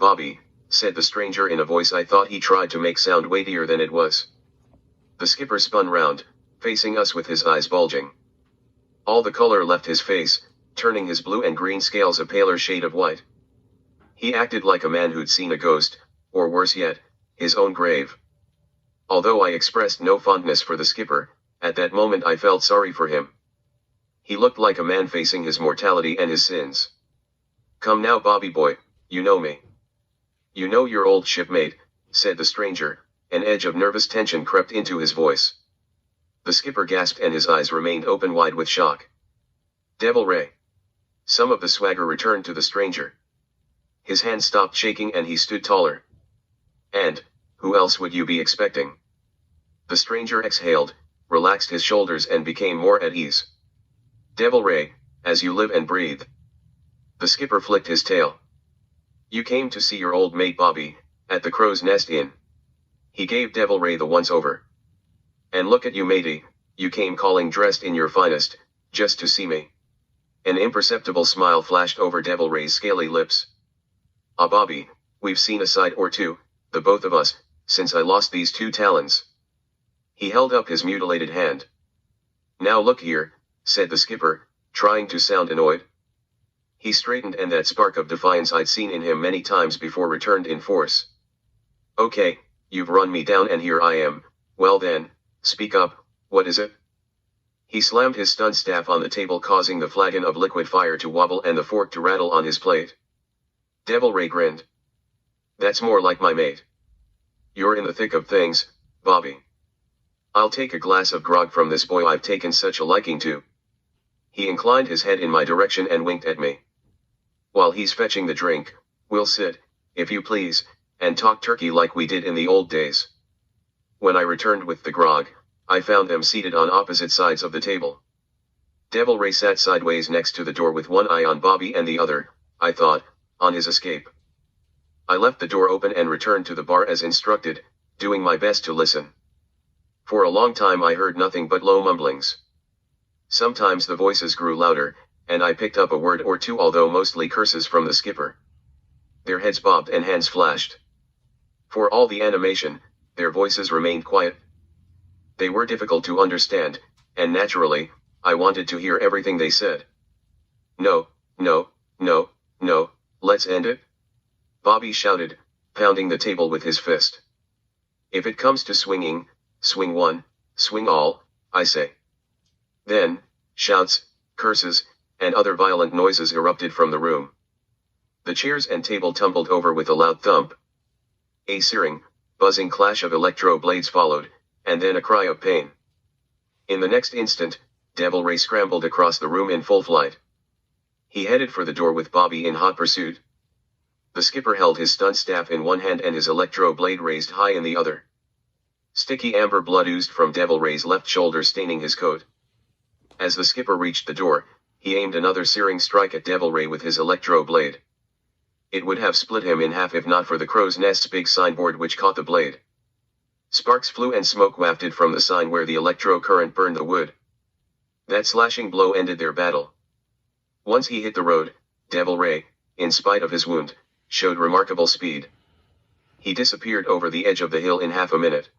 Bobby, said the stranger in a voice I thought he tried to make sound weightier than it was. The skipper spun round, facing us with his eyes bulging. All the color left his face, turning his blue and green scales a paler shade of white. He acted like a man who'd seen a ghost, or worse yet, his own grave. Although I expressed no fondness for the skipper, at that moment I felt sorry for him. He looked like a man facing his mortality and his sins. "Come now, Bobby boy, you know me." "You know your old shipmate," said the stranger. An edge of nervous tension crept into his voice. The skipper gasped and his eyes remained open wide with shock. "Devil Ray." Some of the swagger returned to the stranger. His hand stopped shaking and he stood taller. "And who else would you be expecting?" The stranger exhaled, relaxed his shoulders and became more at ease. "Devil Ray, as you live and breathe." The skipper flicked his tail. "You came to see your old mate Bobby, at the Crow's Nest Inn." He gave Devil Ray the once-over. "And look at you matey, you came calling dressed in your finest, just to see me." An imperceptible smile flashed over Devil Ray's scaly lips. "Ah Bobby, we've seen a sight or two, the both of us, since I lost these two talons." He held up his mutilated hand. "Now look here," said the skipper, trying to sound annoyed. He straightened and that spark of defiance I'd seen in him many times before returned in force. "Okay, you've run me down and here I am, well then, speak up, what is it?" He slammed his stun staff on the table causing the flagon of liquid fire to wobble and the fork to rattle on his plate. Devil Ray grinned. "That's more like my mate. You're in the thick of things, Bobby. I'll take a glass of grog from this boy I've taken such a liking to." He inclined his head in my direction and winked at me. "While he's fetching the drink, we'll sit, if you please, and talk turkey like we did in the old days." When I returned with the grog, I found them seated on opposite sides of the table. Devil Ray sat sideways next to the door with one eye on Bobby and the other, I thought, on his escape. I left the door open and returned to the bar as instructed, doing my best to listen. For a long time I heard nothing but low mumblings. Sometimes the voices grew louder, and I picked up a word or two although mostly curses from the skipper. Their heads bobbed and hands flashed. For all the animation, their voices remained quiet. They were difficult to understand, and naturally, I wanted to hear everything they said. "No, no, no, no, let's end it," Bobby shouted, pounding the table with his fist. "If it comes to swinging, swing one, swing all, I say." Then, shouts, curses, and other violent noises erupted from the room. The chairs and table tumbled over with a loud thump. A searing, buzzing clash of electro blades followed, and then a cry of pain. In the next instant, Devil Ray scrambled across the room in full flight. He headed for the door with Bobby in hot pursuit. The skipper held his stun staff in one hand and his electro blade raised high in the other. Sticky amber blood oozed from Devil Ray's left shoulder staining his coat. As the skipper reached the door, he aimed another searing strike at Devil Ray with his electro blade. It would have split him in half if not for the Crow's Nest's big signboard which caught the blade. Sparks flew and smoke wafted from the sign where the electro current burned the wood. That slashing blow ended their battle. Once he hit the road, Devil Ray, in spite of his wound, showed remarkable speed. He disappeared over the edge of the hill in half a minute.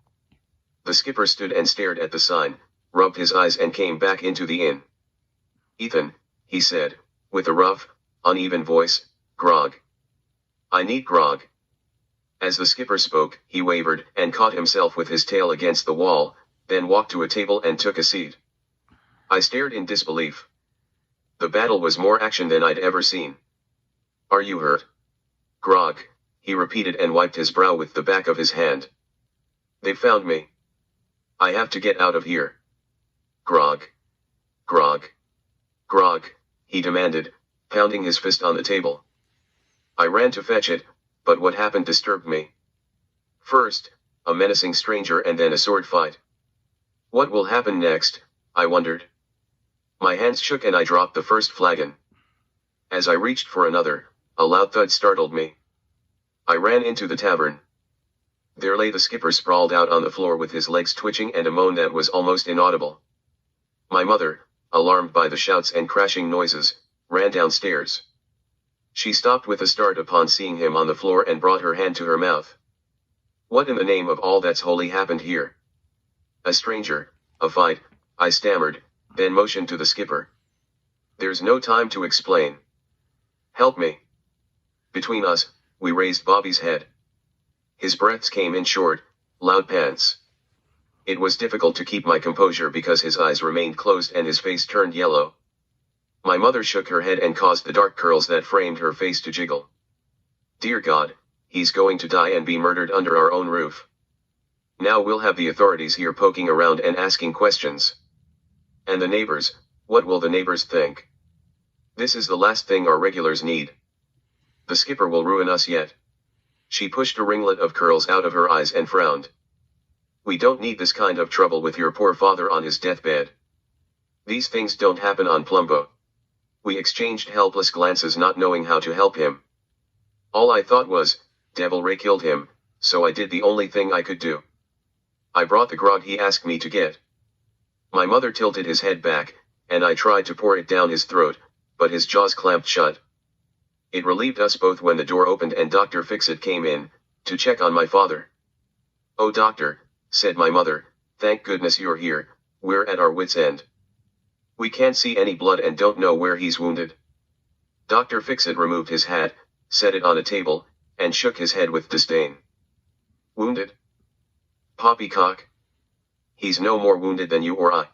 The skipper stood and stared at the sign, rubbed his eyes and came back into the inn. "Ethan," he said, with a rough, uneven voice, "grog. I need grog." As the skipper spoke, he wavered and caught himself with his tail against the wall, then walked to a table and took a seat. I stared in disbelief. The battle was more action than I'd ever seen. "Are you hurt?" "Grog," he repeated and wiped his brow with the back of his hand. "They found me. I have to get out of here." "Grog. Grog. Grog," he demanded, pounding his fist on the table. I ran to fetch it, but what happened disturbed me. First, a menacing stranger and then a sword fight. What will happen next, I wondered. My hands shook and I dropped the first flagon. As I reached for another, a loud thud startled me. I ran into the tavern. There lay the skipper sprawled out on the floor with his legs twitching and a moan that was almost inaudible. My mother, alarmed by the shouts and crashing noises, ran downstairs. She stopped with a start upon seeing him on the floor and brought her hand to her mouth. What in the name of all that's holy happened here? A stranger, a fight, I stammered, then motioned to the skipper. There's no time to explain. Help me. Between us, we raised Bobby's head. His breaths came in short, loud pants. It was difficult to keep my composure because his eyes remained closed and his face turned yellow. My mother shook her head and caused the dark curls that framed her face to jiggle. Dear God, he's going to die and be murdered under our own roof. Now we'll have the authorities here poking around and asking questions. And the neighbors, what will the neighbors think? This is the last thing our regulars need. The skipper will ruin us yet. She pushed a ringlet of curls out of her eyes and frowned. We don't need this kind of trouble with your poor father on his deathbed. These things don't happen on Plumbo. We exchanged helpless glances, not knowing how to help him. All I thought was, Devil Ray killed him, so I did the only thing I could do. I brought the grog he asked me to get. My mother tilted his head back, and I tried to pour it down his throat, but his jaws clamped shut. It relieved us both when the door opened and Dr. Fixit came in, to check on my father. Oh doctor, said my mother, thank goodness you're here, we're at our wits' end. We can't see any blood and don't know where he's wounded. Dr. Fixit removed his hat, set it on a table, and shook his head with disdain. Wounded? Poppycock. He's no more wounded than you or I.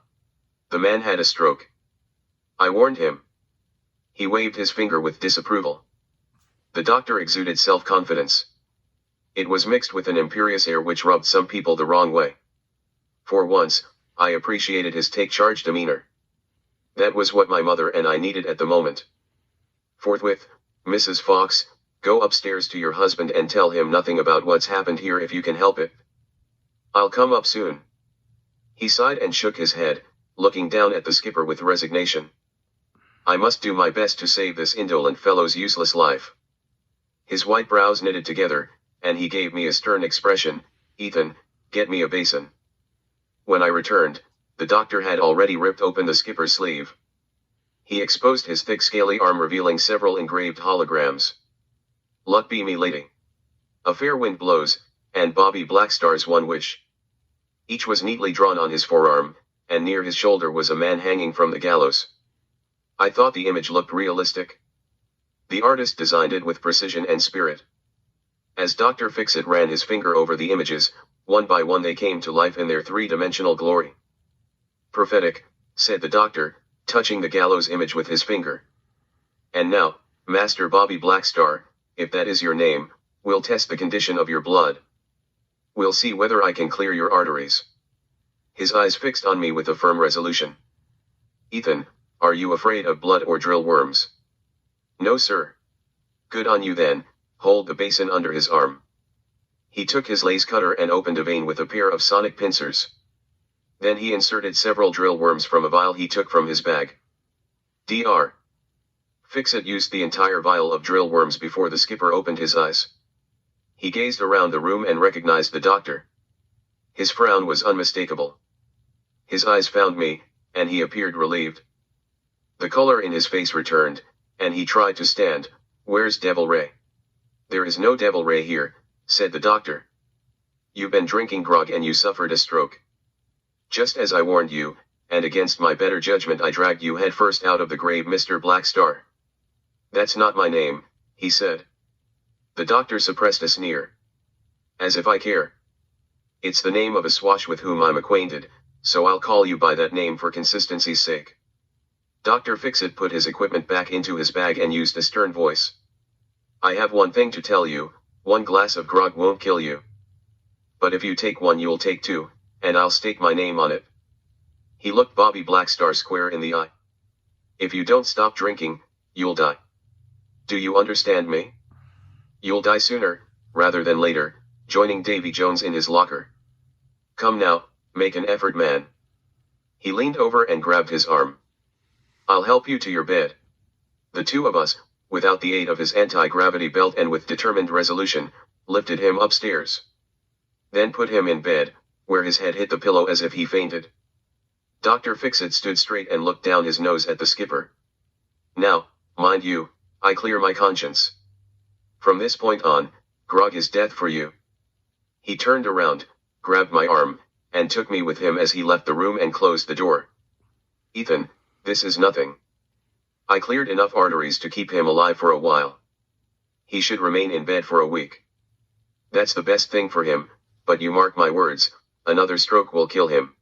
The man had a stroke. I warned him. He waved his finger with disapproval. The doctor exuded self-confidence. It was mixed with an imperious air which rubbed some people the wrong way. For once, I appreciated his take-charge demeanor. That was what my mother and I needed at the moment. Forthwith, Mrs. Fox, go upstairs to your husband and tell him nothing about what's happened here if you can help it. I'll come up soon. He sighed and shook his head, looking down at the skipper with resignation. I must do my best to save this indolent fellow's useless life. His white brows knitted together, and he gave me a stern expression, Ethan, get me a basin. When I returned, the doctor had already ripped open the skipper's sleeve. He exposed his thick scaly arm revealing several engraved holograms. Luck be me lady. A fair wind blows, and Bobby Blackstar's one wish. Each was neatly drawn on his forearm, and near his shoulder was a man hanging from the gallows. I thought the image looked realistic. The artist designed it with precision and spirit. As Dr. Fixit ran his finger over the images, one by one they came to life in their three-dimensional glory. Prophetic, said the doctor, touching the gallows image with his finger. And now, Master Bobby Blackstar, if that is your name, we'll test the condition of your blood. We'll see whether I can clear your arteries. His eyes fixed on me with a firm resolution. Ethan, are you afraid of blood or drill worms? No sir. Good on you then, hold the basin under his arm. He took his lace cutter and opened a vein with a pair of sonic pincers. Then he inserted several drill worms from a vial he took from his bag. Dr. Fixit used the entire vial of drill worms before the skipper opened his eyes. He gazed around the room and recognized the doctor. His frown was unmistakable. His eyes found me, and he appeared relieved. The color in his face returned, and he tried to stand. Where's Devil Ray? There is no Devil Ray here, said the doctor. You've been drinking grog and you suffered a stroke. Just as I warned you, and against my better judgment I dragged you headfirst out of the grave, Mr. Blackstar. That's not my name, he said. The doctor suppressed a sneer. As if I care. It's the name of a swash with whom I'm acquainted, so I'll call you by that name for consistency's sake. Dr. Fixit put his equipment back into his bag and used a stern voice. I have one thing to tell you, one glass of grog won't kill you. But if you take one you'll take two, and I'll stake my name on it. He looked Bobby Blackstar square in the eye. If you don't stop drinking, you'll die. Do you understand me? You'll die sooner, rather than later, joining Davy Jones in his locker. Come now, make an effort, man. He leaned over and grabbed his arm. I'll help you to your bed. The two of us, without the aid of his anti-gravity belt and with determined resolution, lifted him upstairs. Then put him in bed, where his head hit the pillow as if he fainted. Dr. Fixit stood straight and looked down his nose at the skipper. Now, mind you, I clear my conscience. From this point on, grog is death for you. He turned around, grabbed my arm, and took me with him as he left the room and closed the door. Ethan, this is nothing. I cleared enough arteries to keep him alive for a while. He should remain in bed for a week. That's the best thing for him, but you mark my words, another stroke will kill him.